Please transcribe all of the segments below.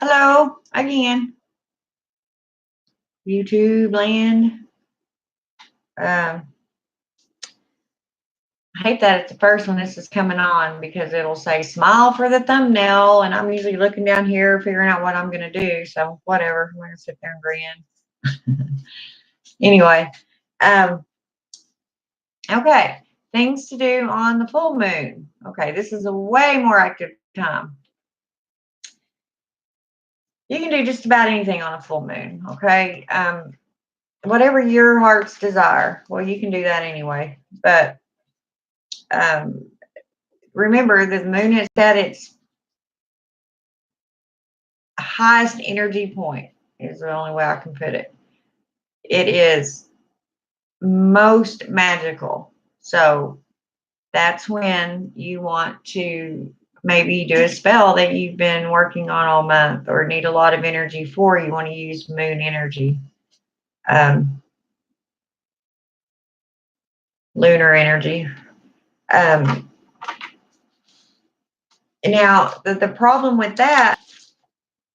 Hello again, YouTube land. Um, I hate that it's the first one this is coming on because it'll say smile for the thumbnail, and I'm usually looking down here figuring out what I'm going to do. So, whatever. I'm going to sit there and grin. Anyway, um, okay. Things to do on the full moon. Okay, this is a way more active time. You can do just about anything on a full moon. Okay. Whatever your heart's desire. Well, you can do that anyway. But um, remember, the moon is at its highest energy point, is the only way I can put it. It is most magical. So that's when you want to maybe do a spell that you've been working on all month or need a lot of energy for. You want to use moon energy, um, lunar energy. Now, the problem with that,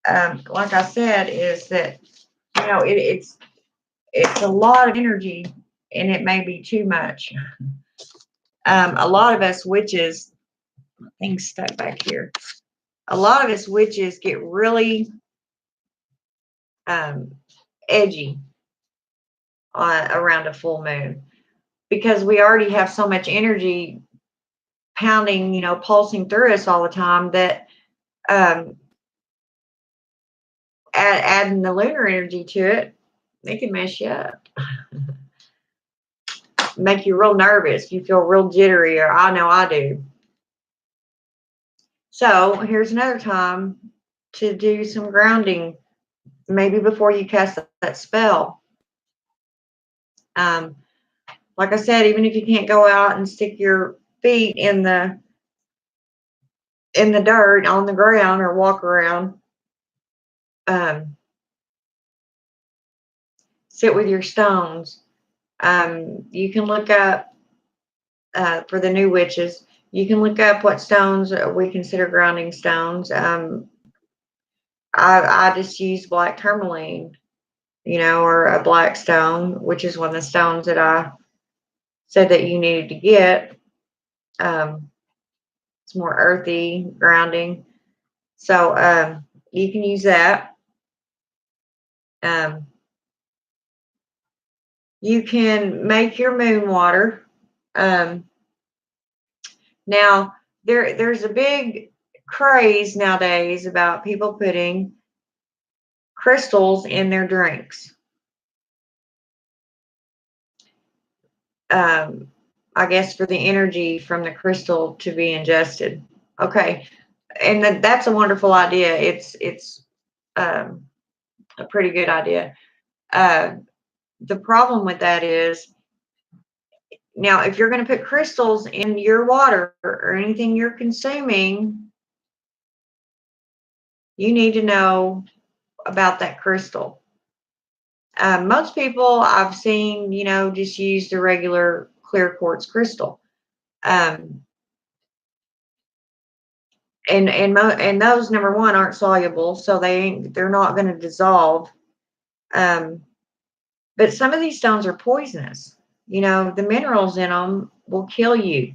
like I said, is that it's a lot of energy, and it may be too much. A lot of us witches, things stuck back here. A lot of us witches get really um, edgy around a full moon because we already have so much energy pounding, pulsing through us all the time that um, adding the lunar energy to it, it can mess you up. Make you real nervous. You feel real jittery, or I know I do. So here's another time to do some grounding, maybe before you cast that spell. Like I said, even if you can't go out and stick your feet in the dirt on the ground or walk around, um, sit with your stones. You can look up for the new witches. You can look up what stones we consider grounding stones. I just use black tourmaline, or a black stone, which is one of the stones that I said that you needed to get. It's more earthy, grounding. So you can use that. Um, you can make your moon water. Now, there's a big craze nowadays about people putting crystals in their drinks. I guess for the energy from the crystal to be ingested. Okay, and that's a wonderful idea. It's um, a pretty good idea. Uh, the problem with that is now if you're going to put crystals in your water or anything you're consuming, you need to know about that crystal. Most people I've seen, just use the regular clear quartz crystal. Um, and those, number one, aren't soluble, so they're not going to dissolve. Um, but some of these stones are poisonous. The minerals in them will kill you.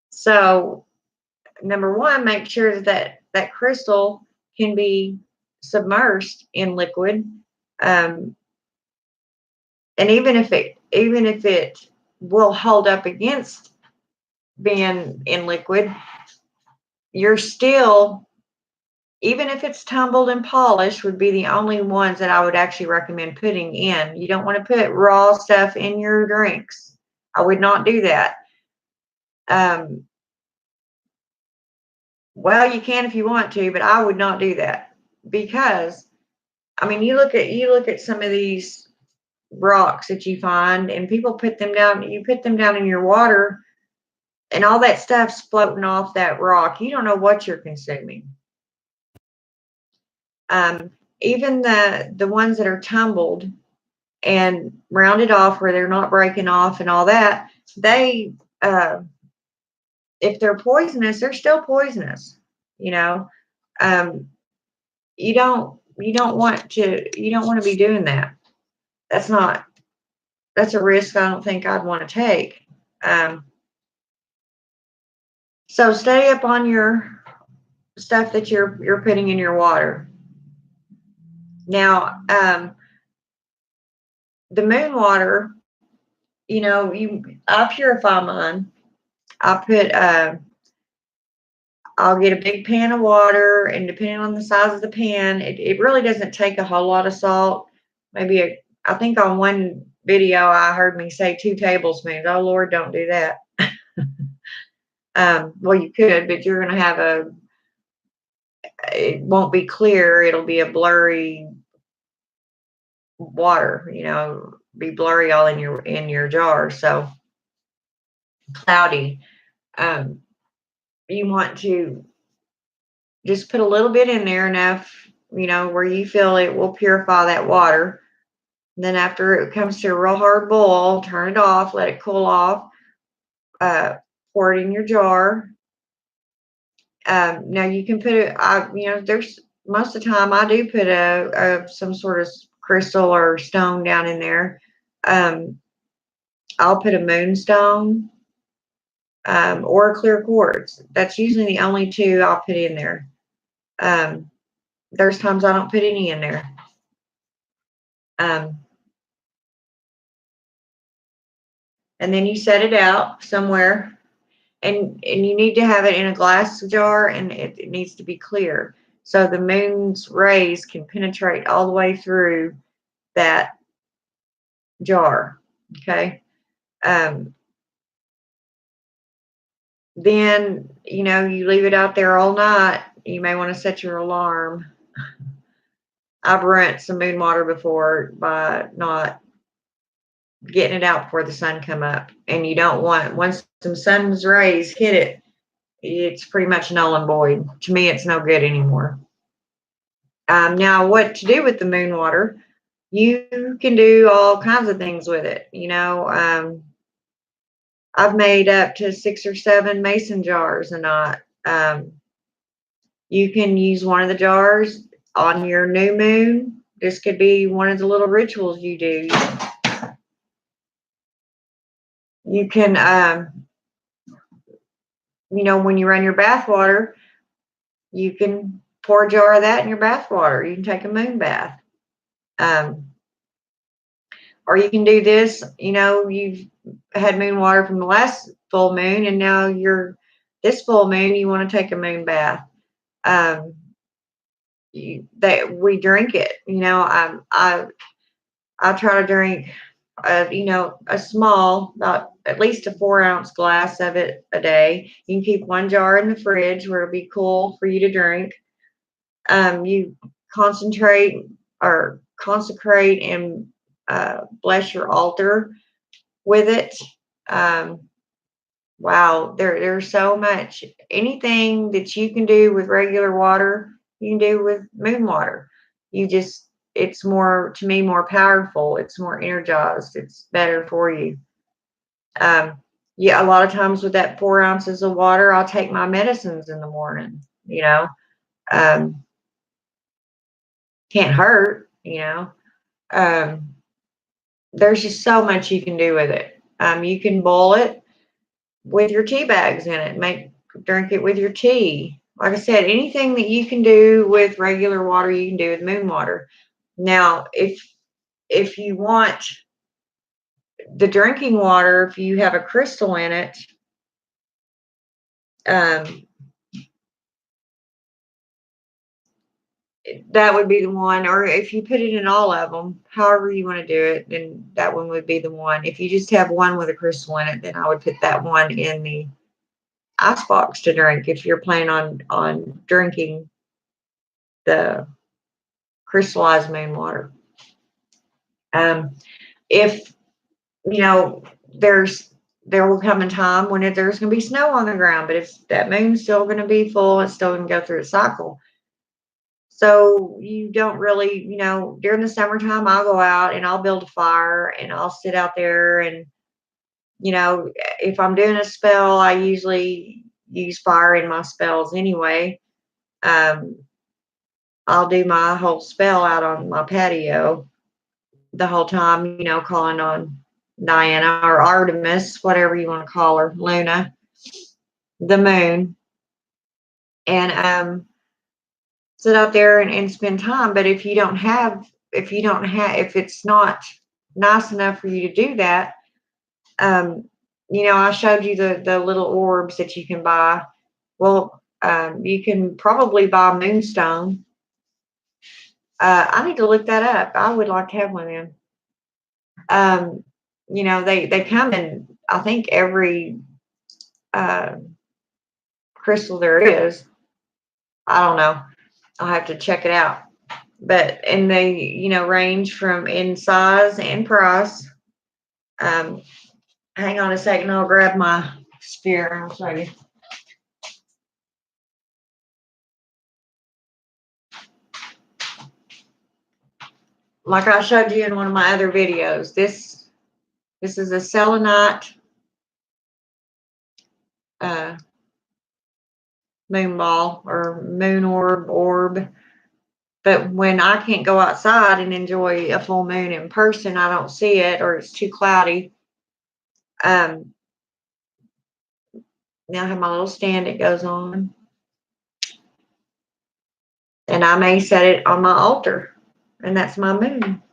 So, number one, make sure that crystal can be submersed in liquid. Um, and even if it will hold up against being in liquid, you're still, even if it's tumbled and polished, would be the only ones that I would actually recommend putting in. You don't want to put raw stuff in your drinks. I would not do that. Um, well, you can if you want to, but I would not do that because, I mean, you look at some of these rocks that you find, and people put them down. You put them down in your water, and all that stuff's floating off that rock. You don't know what you're consuming. Um, Even the ones that are tumbled and rounded off where they're not breaking off and all that, they if they're poisonous, they're still poisonous. You know, Um, you don't want to be doing that. That's not that's a risk I don't think I'd want to take. Um, so stay up on your stuff that you're putting in your water. Now, the moon water, I purify mine. I put I'll get a big pan of water, and depending on the size of the pan, it really doesn't take a whole lot of salt. Maybe I think on one video I heard me say 2 tablespoons. Oh Lord, don't do that. Well, you could, but you're gonna have it won't be clear. It'll be a blurry water, be blurry all in your jar. So cloudy. Um, you want to just put a little bit in there, enough, where you feel it will purify that water. And then after it comes to a real hard boil, turn it off, let it cool off, pour it in your jar. Now you can put it, there's most of the time I do put some sort of crystal or stone down in there. I'll put a moonstone, or a clear quartz. That's usually the only two I'll put in there. There's times I don't put any in there. Um, and then you set it out somewhere, and you need to have it in a glass jar, and it needs to be clear so the moon's rays can penetrate all the way through that jar. Okay. Then you leave it out there all night. You may want to set your alarm. I've ruined some moon water before by not getting it out before the sun come up. And you don't want, once some sun's rays hit it, it's pretty much null and void. To me, it's no good anymore. Now, what to do with the moon water? You can do all kinds of things with it. I've made up to 6 or 7 mason jars a night. You can use one of the jars on your new moon. This could be one of the little rituals you do. You can, when you run your bath water, you can pour a jar of that in your bath water. You can take a moon bath. Or you can do this, you've had moon water from the last full moon, and now this full moon, you want to take a moon bath. That we drink it. I try to drink, a small, about at least a 4-ounce glass of it a day. You can keep one jar in the fridge where it'll be cool for you to drink. You concentrate or consecrate and bless your altar with it. Wow, there's so much. Anything that you can do with regular water, you can do with moon water. It's more, to me, more powerful. It's more energized. It's better for you. Yeah, a lot of times with that 4 ounces of water, I'll take my medicines in the morning. Um, can't hurt. There's just so much you can do with it. You can boil it with your tea bags in it. Drink it with your tea. Like I said, anything that you can do with regular water, you can do with moon water. Now, if you want the drinking water, if you have a crystal in it, that would be the one. Or if you put it in all of them, however you want to do it, then that one would be the one. If you just have one with a crystal in it, then I would put that one in the icebox to drink. If you're planning on drinking the crystallized moon water. If there will come a time when there's going to be snow on the ground, but if that moon's still going to be full, it's still going to go through a cycle. So you don't really, during the summertime, I'll go out and I'll build a fire and I'll sit out there, and if I'm doing a spell, I usually use fire in my spells anyway. I'll do my whole spell out on my patio the whole time, calling on Diana or Artemis, whatever you want to call her, Luna, the moon, and sit out there and spend time. But if it's not nice enough for you to do that, I showed you the little orbs that you can buy. Well, you can probably buy moonstone. I need to look that up. I would like to have one of them. They come in, I think, every crystal there is. I don't know. I'll have to check it out. And they, range from in size and price. Hang on a second. I'll grab my sphere and I'll show you. Like I showed you in one of my other videos, this is a selenite moon ball or moon orb. But when I can't go outside and enjoy a full moon in person, I don't see it or it's too cloudy. Now I have my little stand it goes on. And I may set it on my altar, and that's my moon.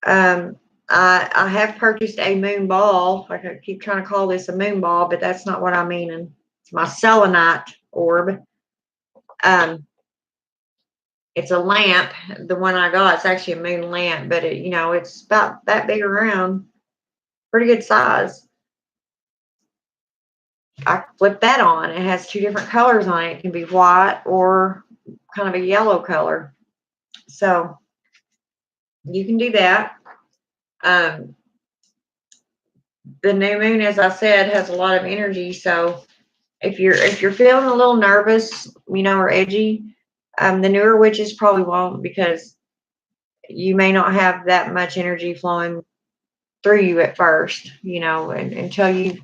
I have purchased a moon ball. I keep trying to call this a moon ball, but that's not what I mean. And it's my selenite orb. It's a lamp. The one I got, it's actually a moon lamp, but it's about that big around, pretty good size. I flip that on. It has two different colors on it. It can be white or kind of a yellow color. So you can do that. The new moon, as I said, has a lot of energy. So if you're feeling a little nervous, or edgy, the newer witches probably won't, because you may not have that much energy flowing through you at first, and until you've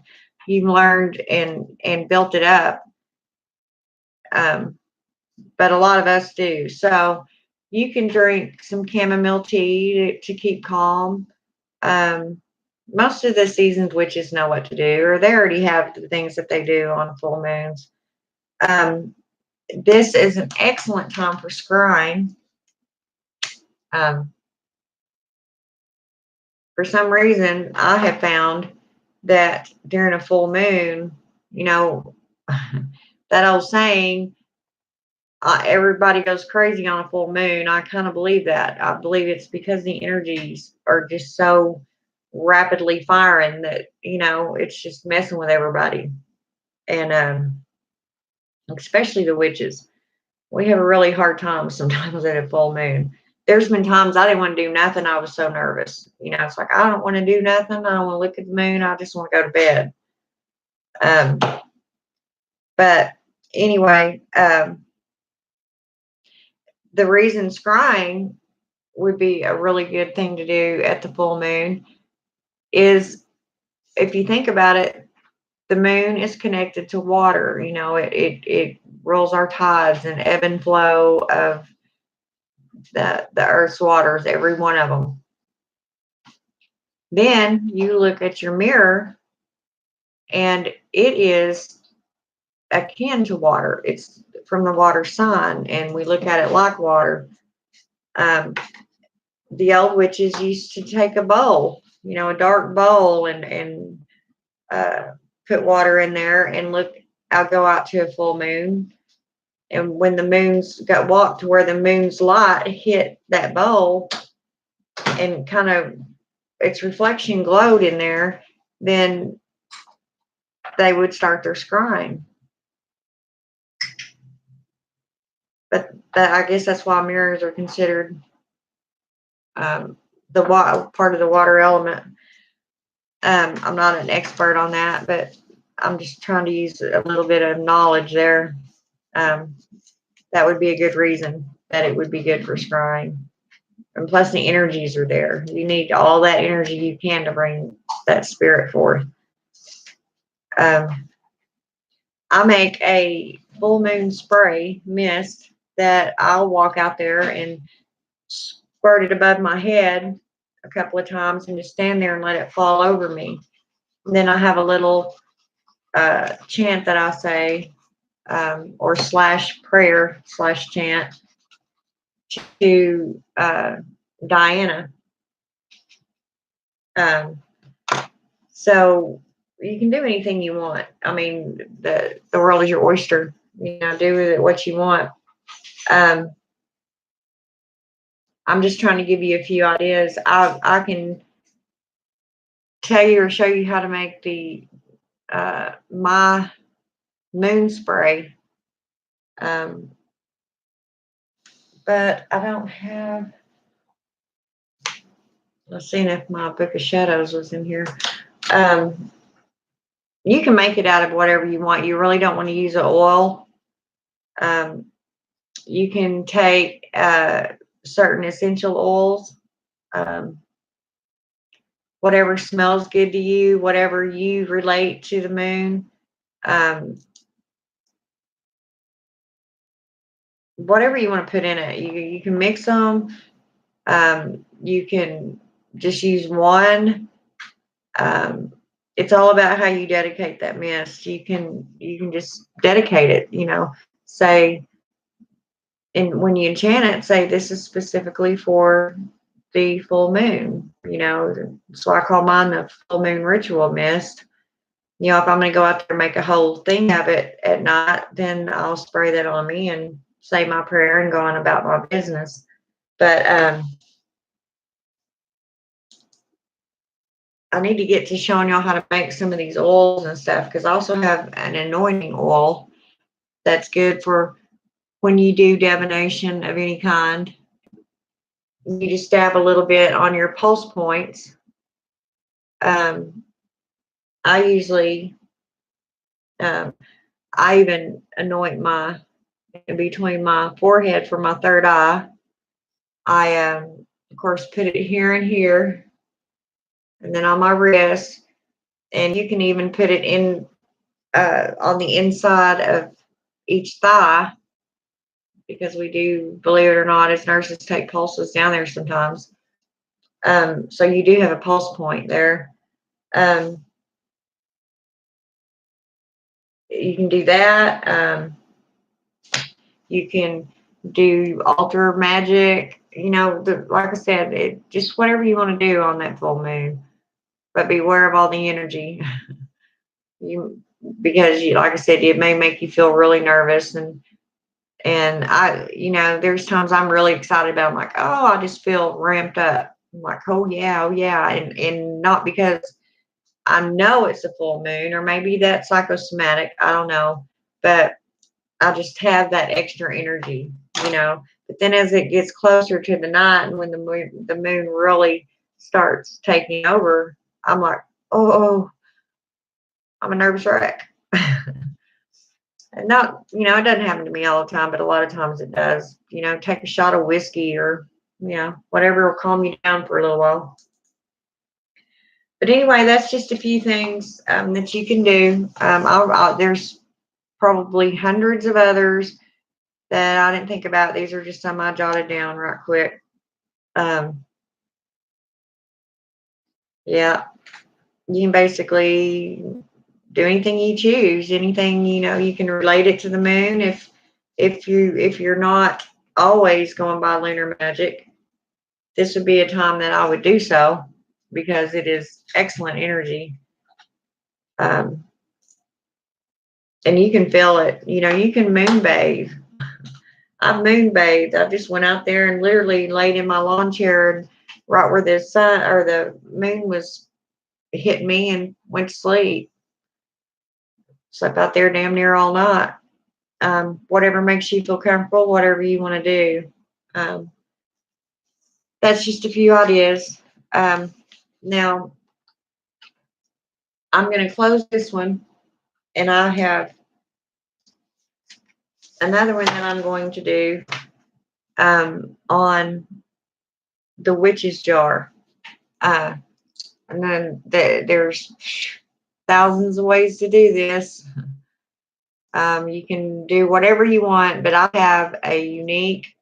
learned and built it up. But a lot of us do. So you can drink some chamomile tea to keep calm. Most of the seasoned witches know what to do, or they already have the things that they do on full moons. This is an excellent time for scrying. For some reason, I have found that during a full moon, that old saying, everybody goes crazy on a full moon. I kind of believe that. I believe it's because the energies are just so rapidly firing that, it's just messing with everybody. And especially the witches. We have a really hard time sometimes at a full moon. There's been times I didn't want to do nothing. I was so nervous. It's like, I don't want to do nothing. I don't want to look at the moon. I just want to go to bed. But anyway, the reason scrying would be a really good thing to do at the full moon is, if you think about it, the moon is connected to water. It rolls our tides and ebb and flow of the earth's waters, every one of them. Then you look at your mirror and it is akin to water. It's from the water sign, and we look at it like water. The old witches used to take a bowl, a dark bowl, and put water in there and I'll go out to a full moon. And when the moons walked to where the moon's light hit that bowl and kind of its reflection glowed in there, then they would start their scrying. But I guess that's why mirrors are considered the part of the water element. I'm not an expert on that, but I'm just trying to use a little bit of knowledge there. That would be a good reason that it would be good for scrying. And plus the energies are there. You need all that energy you can to bring that spirit forth. I make a full moon spray mist that I'll walk out there and squirt it above my head a couple of times and just stand there and let it fall over me. And then I have a little chant that I say, or slash prayer slash chant to Diana. So you can do anything you want. I mean, the world is your oyster. You know, do with it what you want. I'm just trying to give you a few ideas. I can tell you or show you how to make the my moon spray. But I don't have. Let's see if my book of shadows was in here. You can make it out of whatever you want. You really don't want to use an oil. You can take certain essential oils, whatever smells good to you, whatever you relate to the moon, whatever you want to put in it. You can mix them. You can just use one. It's all about how you dedicate that mist. You can just dedicate it. You know, say, and when you enchant it, say this is specifically for the full moon. You know, so I call mine the full moon ritual mist. You know, if I'm going to go out there and make a whole thing of it at night, then I'll spray that on me and say my prayer and go on about my business. But I need to get to showing y'all how to make some of these oils and stuff, because I also have an anointing oil that's good for when you do divination of any kind. You just dab a little bit on your pulse points. I usually, I even anoint my, in between my forehead for my third eye. I, of course, put it here and here, and then on my wrist. And you can even put it in on the inside of each thigh, because we do, believe it or not, as nurses, take pulses down there sometimes. So you do have a pulse point there. You can do that. You can do altar magic. You know, like I said, just whatever you want to do on that full moon, but beware of all the energy. Because like I said, it may make you feel really nervous, and I, you know, there's times I'm really excited about. I'm like, oh, I just feel ramped up. I'm like, oh yeah, and not because I know it's a full moon, or maybe that's psychosomatic. I don't know, but I just have that extra energy, you know. But then as it gets closer to the night, and when the moon really starts taking over, I'm like, oh, I'm a nervous wreck. And not, you know, it doesn't happen to me all the time, but a lot of times it does. You know, take a shot of whiskey, or, you know, whatever will calm you down for a little while. But anyway, that's just a few things that you can do. There's probably hundreds of others that I didn't think about. These are just some I jotted down right quick. Yeah, you can basically do anything you choose. Anything, you know, you can relate it to the moon. If you're not always going by lunar magic, this would be a time that I would do so, because it is excellent energy. And you can feel it. You know, you can moon bathe. I've moon bathed. I just went out there and literally laid in my lawn chair, and right where the sun or the moon was hitting me, and went to sleep. Slept out there damn near all night. Whatever makes you feel comfortable, whatever you want to do. That's just a few ideas. Now, I'm going to close this one, and I have another one that I'm going to do on the witch's jar. And then there's thousands of ways to do this. You can do whatever you want, but I have a unique,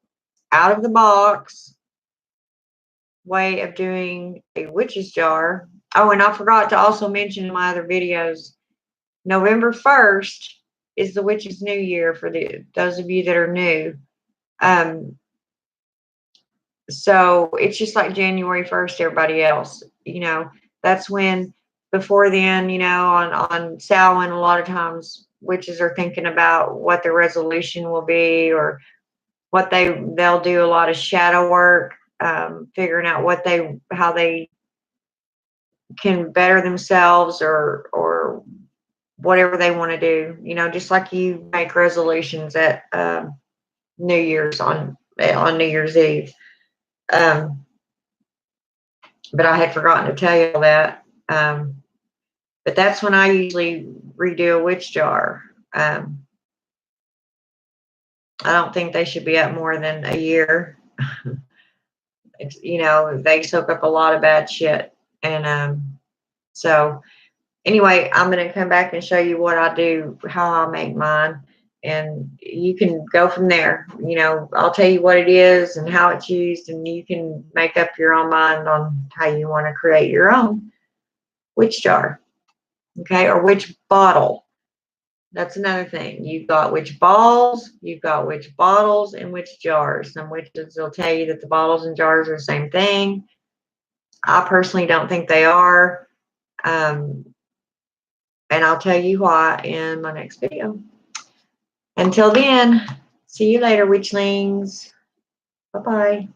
out of the box way of doing a witch's jar. Oh, and I forgot to also mention in my other videos, November 1st is the witch's new year for those of you that are new. So it's just like January 1st, everybody else, that's when, before then, on Samhain, a lot of times witches are thinking about what their resolution will be, or what they'll do a lot of shadow work, figuring out how they can better themselves, or whatever they want to do, just like you make resolutions at New Year's on New Year's Eve. But I had forgotten to tell you all that. But that's when I usually redo a witch jar. I don't think they should be up more than a year. They soak up a lot of bad shit. And so anyway, I'm going to come back and show you what I do, how I make mine. And you can go from there. I'll tell you what it is and how it's used, and you can make up your own mind on how you want to create your own witch jar. Okay, or witch bottle. That's another thing. You've got witch balls, you've got witch bottles, and witch jars. Some witches will tell you that the bottles and jars are the same thing. I personally don't think they are. And I'll tell you why in my next video. Until then, see you later, witchlings. Bye-bye.